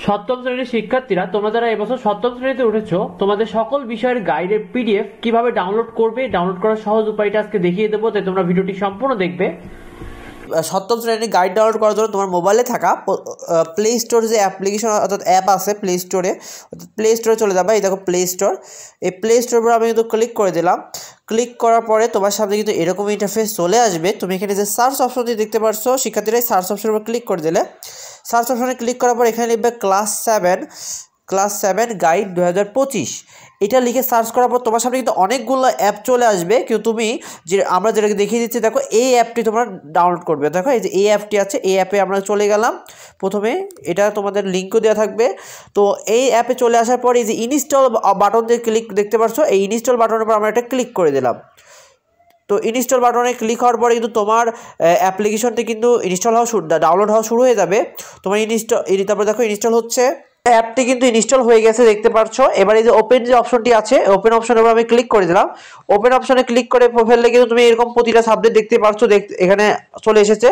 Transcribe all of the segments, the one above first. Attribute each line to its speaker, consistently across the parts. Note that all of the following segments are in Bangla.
Speaker 1: সপ্তম শ্রেণীর শিক্ষার্থীরা, তোমরা যারা এবছর সপ্তম শ্রেণীতে উঠেছো, তোমাদের সকল বিষয়ের গাইডের পিডিএফ কিভাবে ডাউনলোড করবে, ডাউনলোড করার সহজ উপায়টা আজকে দেখিয়ে দেবো, তাই তোমরা ভিডিওটি সম্পূর্ণ দেখবে।
Speaker 2: সপ্তম শ্রেণীর গাইড ডাউনলোড করার জন্য তোমার মোবাইলে থাকা প্লে স্টোর যে অ্যাপ্লিকেশন অর্থাৎ অ্যাপ আছে প্লে স্টোরে চলে যাবে। এই দেখো প্লে স্টোর, এই প্লে স্টোরের উপর আমি কিন্তু ক্লিক করে দিলাম। ক্লিক করার পরে তোমার সামনে কিন্তু এরকম ইন্টারফেস চলে আসবে। তুমি এখানে যে সার্চ অপশনটি দেখতে পাচ্ছ, শিক্ষার্থীরা সার্চ অপশনের উপর ক্লিক করে দিলে, সার্চ অপশনে ক্লিক করার পর এখানে লিখবে ক্লাস 7 গাইড 2025। এটা লিখে সার্চ করার পর তোমার সামনে কিন্তু অনেকগুলো অ্যাপ চলে আসবে। কিন্তু তুমি আমরা যেটাকে দেখিয়ে দিচ্ছি, দেখো এই অ্যাপটি তোমরা ডাউনলোড করবে। দেখো এই যে এই অ্যাপটি আছে, এই অ্যাপে আমরা চলে গেলাম। প্রথমে এটা তোমাদের লিঙ্কও দেওয়া থাকবে। তো এই অ্যাপে চলে আসার পর এই যে ইনস্টল বাটন দিয়ে দেখতে পাচ্ছ, এই ইনস্টল বাটনের উপর আমরা এটা ক্লিক করে দিলাম। তো ইনস্টল বাটনে ক্লিক হওয়ার পরে কিন্তু তোমার অ্যাপ্লিকেশনটি কিন্তু ডাউনলোড হওয়া শুরু হয়ে যাবে। তোমার তারপরে দেখো ইনস্টল হচ্ছে, অ্যাপটি কিন্তু ইনস্টল হয়ে গেছে দেখতে পাচ্ছ। এবার এই যে ওপেন যে অপশনটি আছে, ওপেন অপশনের উপর আমি ক্লিক করে দিলাম। ওপেন অপশনে ক্লিক করে ফেললে কিন্তু তুমি এরকম প্রতিটা সাবজেক্ট দেখতে পাচ্ছ, এখানে চলে এসেছে।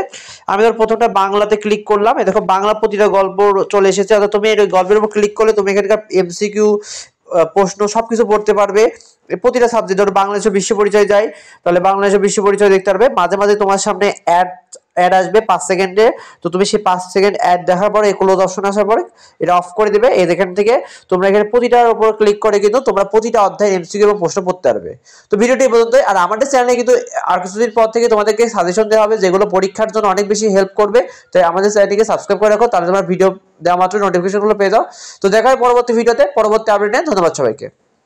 Speaker 2: আমি ধর প্রথমটা বাংলাতে ক্লিক করলাম, দেখো বাংলা প্রতিটা গল্প চলে এসেছে। অর্থাৎ তুমি এই গল্পের উপর ক্লিক করলে তুমি এখানকার এমসিকিউ প্রশ্ন সবকিছু পড়তে পারবে। প্রতিটা সাবজেক্ট, ধরো বাংলাদেশের বিশ্ব পরিচয় যায়, তাহলে বাংলাদেশের বিশ্ব পরিচয় দেখতে পারবে। মাঝে মাঝে তোমার সামনে অ্যাড আসবে 5 সেকেন্ডে। তো তুমি সেই 5 সেকেন্ড অ্যাড দেখার পরে ক্লোজ অপশন আসার পরে এটা অফ করে দেবে। এখান থেকে তোমরা এখানে প্রতিটার উপর ক্লিক করে কিন্তু তোমরা প্রতিটা অধ্যায় এমসিকিউ এবং প্রশ্ন পড়তে পারবে। তো ভিডিওটি এই পর্যন্তই। আর আমাদের চ্যানেলে কিন্তু আর কিছুদিন পর থেকে তোমাদেরকে সাজেশন দেওয়া হবে, যেগুলো পরীক্ষার জন্য অনেক বেশি হেল্প করবে। তাই আমাদের চ্যানেলটিকে সাবস্ক্রাইব করে রাখো, তাহলে তোমার ভিডিও দেওয়া মাত্র নোটিফিকেশনগুলো পেয়ে যাও। তো দেখা হয় পরবর্তী ভিডিওতে, পরবর্তী আপডেট নিয়ে। ধন্যবাদ সবাইকে।